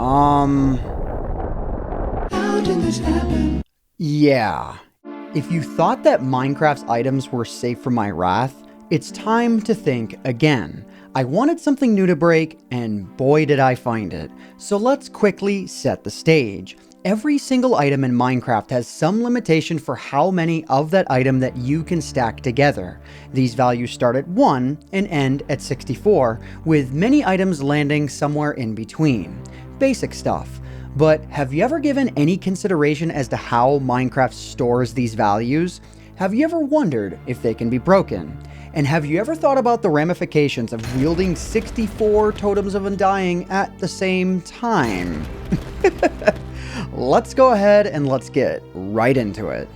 How did this happen? Yeah. If you thought that Minecraft's items were safe from my wrath, it's time to think again. I wanted something new to break, and boy did I find it. So let's quickly set the stage. Every single item in Minecraft has some limitation for how many of that item that you can stack together. These values start at 1 and end at 64, with many items landing somewhere in between. Basic stuff. But have you ever given any consideration as to how Minecraft stores these values? Have you ever wondered if they can be broken? And have you ever thought about the ramifications of wielding 64 totems of undying at the same time? Let's go ahead and let's get right into it.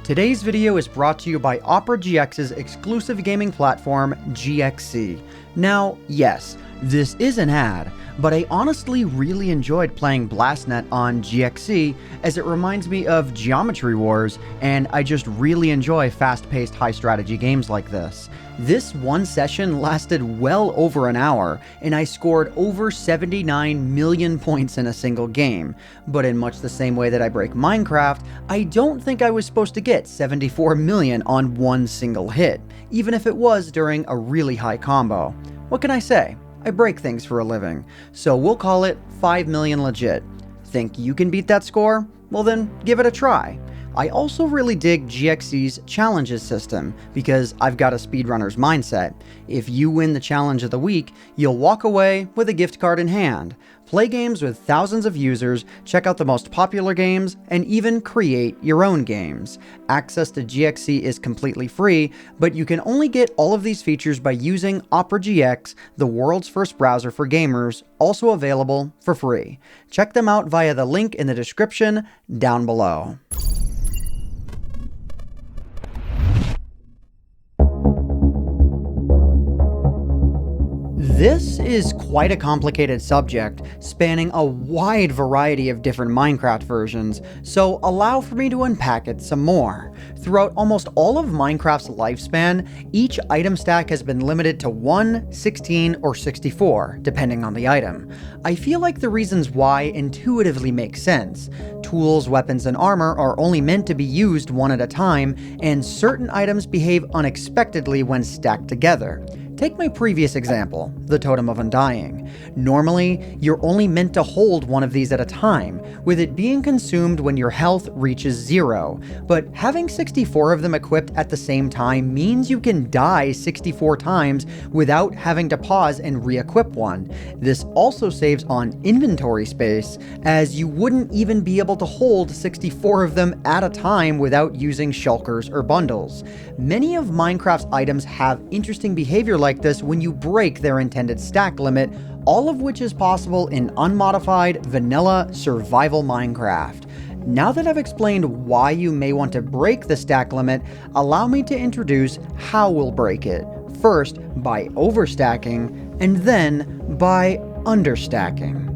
Today's video is brought to you by Opera GX's exclusive gaming platform, GXC. Now, yes, this is an ad, but I honestly really enjoyed playing BlastNet on GXC as it reminds me of Geometry Wars, and I just really enjoy fast-paced high-strategy games like this. This one session lasted well over an hour, and I scored over 79 million points in a single game. But in much the same way that I break Minecraft, I don't think I was supposed to get 74 million on one single hit, even if it was during a really high combo. What can I say? I break things for a living, so we'll call it 5 million legit. Think you can beat that score? Well then, give it a try. I also really dig GXC's challenges system because I've got a speedrunner's mindset. If you win the challenge of the week, you'll walk away with a gift card in hand. Play games with thousands of users, check out the most popular games, and even create your own games. Access to GXC is completely free, but you can only get all of these features by using Opera GX, the world's first browser for gamers, also available for free. Check them out via the link in the description down below. This is quite a complicated subject, spanning a wide variety of different Minecraft versions, so allow for me to unpack it some more. Throughout almost all of Minecraft's lifespan, each item stack has been limited to 1, 16, or 64, depending on the item. I feel like the reasons why intuitively make sense. Tools, weapons, and armor are only meant to be used one at a time, and certain items behave unexpectedly when stacked together. Take my previous example, the Totem of Undying. Normally, you're only meant to hold one of these at a time, with it being consumed when your health reaches 0. But having 64 of them equipped at the same time means you can die 64 times without having to pause and re-equip one. This also saves on inventory space, as you wouldn't even be able to hold 64 of them at a time without using shulkers or bundles. Many of Minecraft's items have interesting behavior like this when you break their intended stack limit, all of which is possible in unmodified vanilla survival Minecraft. Now that I've explained why you may want to break the stack limit, allow me to introduce how we'll break it. First by overstacking, and then by understacking.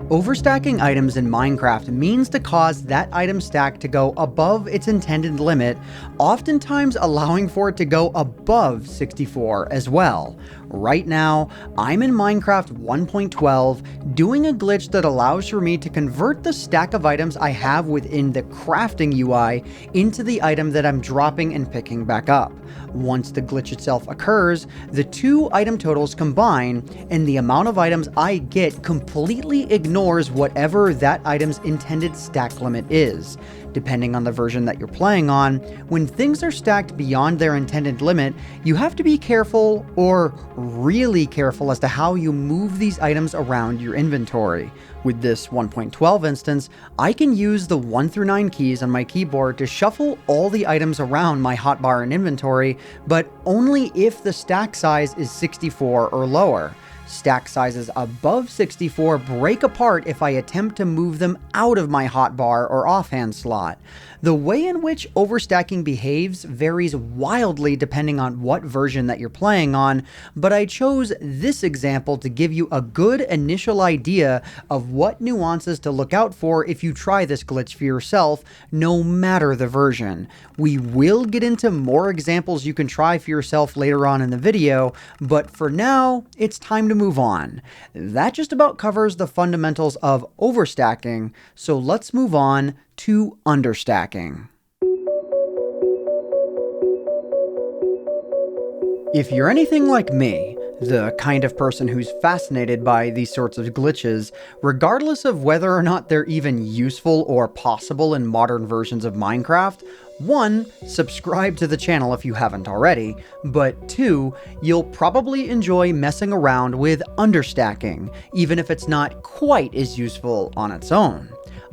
Overstacking items in Minecraft means to cause that item stack to go above its intended limit, oftentimes allowing for it to go above 64 as well. Right now, I'm in Minecraft 1.12 doing a glitch that allows for me to convert the stack of items I have within the crafting UI into the item that I'm dropping and picking back up. Once the glitch itself occurs, the two item totals combine, and the amount of items I get completely ignores whatever that item's intended stack limit is. Depending on the version that you're playing on, when things are stacked beyond their intended limit, you have to be careful, or really careful, as to how you move these items around your inventory. With this 1.12 instance, I can use the 1 through 9 keys on my keyboard to shuffle all the items around my hotbar and inventory, but only if the stack size is 64 or lower. Stack sizes above 64 break apart if I attempt to move them out of my hotbar or offhand slot. The way in which overstacking behaves varies wildly depending on what version that you're playing on, but I chose this example to give you a good initial idea of what nuances to look out for if you try this glitch for yourself, no matter the version. We will get into more examples you can try for yourself later on in the video, but for now, it's time to move on. That just about covers the fundamentals of overstacking, so let's move on to understacking. If you're anything like me, the kind of person who's fascinated by these sorts of glitches, regardless of whether or not they're even useful or possible in modern versions of Minecraft, 1, subscribe to the channel if you haven't already, but 2, you'll probably enjoy messing around with understacking, even if it's not quite as useful on its own.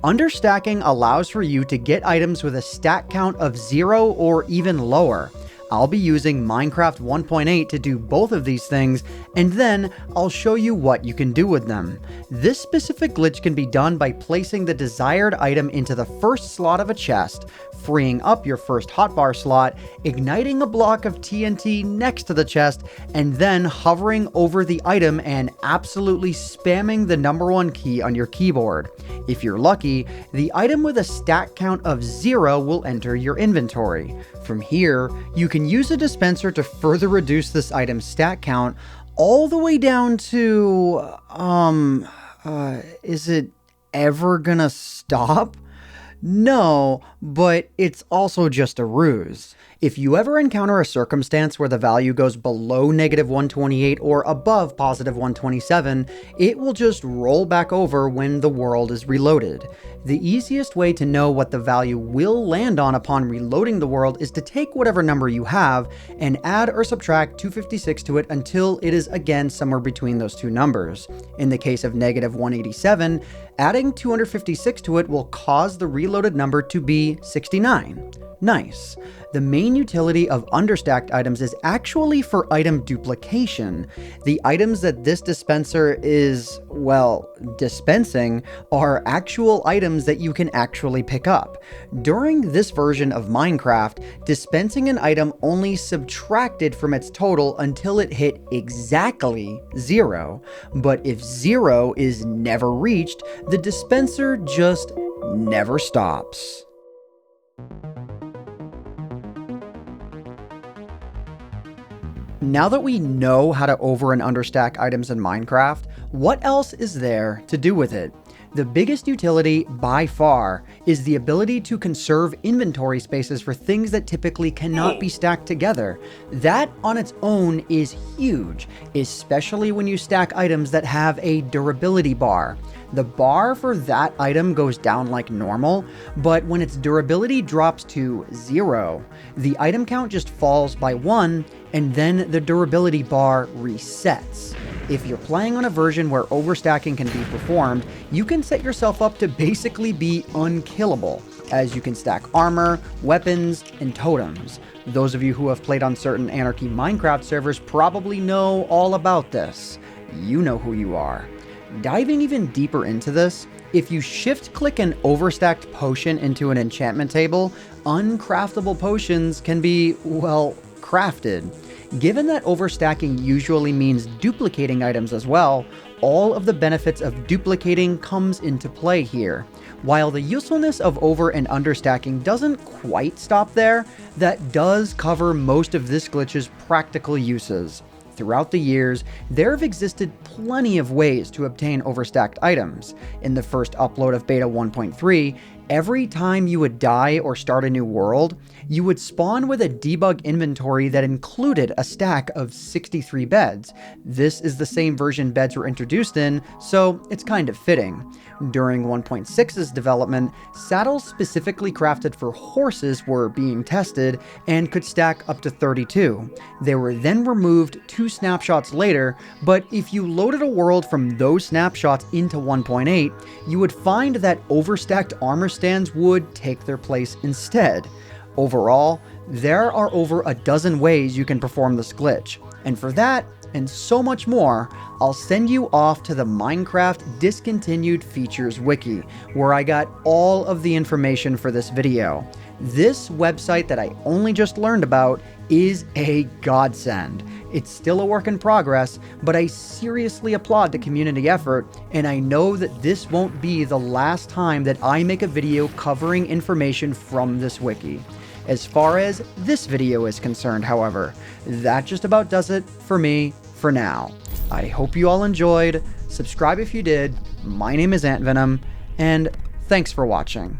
Understacking allows for you to get items with a stack count of 0 or even lower. I'll be using Minecraft 1.8 to do both of these things, and then I'll show you what you can do with them. This specific glitch can be done by placing the desired item into the first slot of a chest, freeing up your first hotbar slot, igniting a block of TNT next to the chest, and then hovering over the item and absolutely spamming the number 1 key on your keyboard. If you're lucky, the item with a stack count of 0 will enter your inventory. From here, you can use a dispenser to further reduce this item's stack count all the way down to, is it ever gonna stop? No, but it's also just a ruse. If you ever encounter a circumstance where the value goes below -128 or above +127, it will just roll back over when the world is reloaded. The easiest way to know what the value will land on upon reloading the world is to take whatever number you have and add or subtract 256 to it until it is again somewhere between those two numbers. In the case of -187, adding 256 to it will cause the reloaded number to be 69. Nice. The main utility of understacked items is actually for item duplication. The items that this dispenser is, well, dispensing are actual items that you can actually pick up. During this version of Minecraft, dispensing an item only subtracted from its total until it hit exactly 0. But if 0 is never reached, the dispenser just never stops. Now that we know how to over and understack items in Minecraft, what else is there to do with it? The biggest utility, by far, is the ability to conserve inventory spaces for things that typically cannot be stacked together. That on its own is huge, especially when you stack items that have a durability bar. The bar for that item goes down like normal, but when its durability drops to 0, the item count just falls by 1, and then the durability bar resets. If you're playing on a version where overstacking can be performed, you can set yourself up to basically be unkillable, as you can stack armor, weapons, and totems. Those of you who have played on certain Anarchy Minecraft servers probably know all about this. You know who you are. Diving even deeper into this, if you shift-click an overstacked potion into an enchantment table, uncraftable potions can be, well, crafted. Given that overstacking usually means duplicating items as well, all of the benefits of duplicating comes into play here. While the usefulness of over and understacking doesn't quite stop there, that does cover most of this glitch's practical uses. Throughout the years, there have existed plenty of ways to obtain overstacked items. In the first upload of Beta 1.3, every time you would die or start a new world, you would spawn with a debug inventory that included a stack of 63 beds. This is the same version beds were introduced in, so it's kind of fitting. During 1.6's development, saddles specifically crafted for horses were being tested and could stack up to 32. They were then removed 2 snapshots later, but if you loaded a world from those snapshots into 1.8, you would find that overstacked armor stands would take their place instead. Overall, There are over a dozen ways you can perform this glitch, and for that, and so much more, I'll send you off to the Minecraft Discontinued Features Wiki, where I got all of the information for this video. This website that I only just learned about is a godsend. It's still a work in progress, but I seriously applaud the community effort, and I know that this won't be the last time that I make a video covering information from this wiki. As far as this video is concerned, however, that just about does it for me for now. I hope you all enjoyed. Subscribe if you did. My name is AntVenom, and thanks for watching.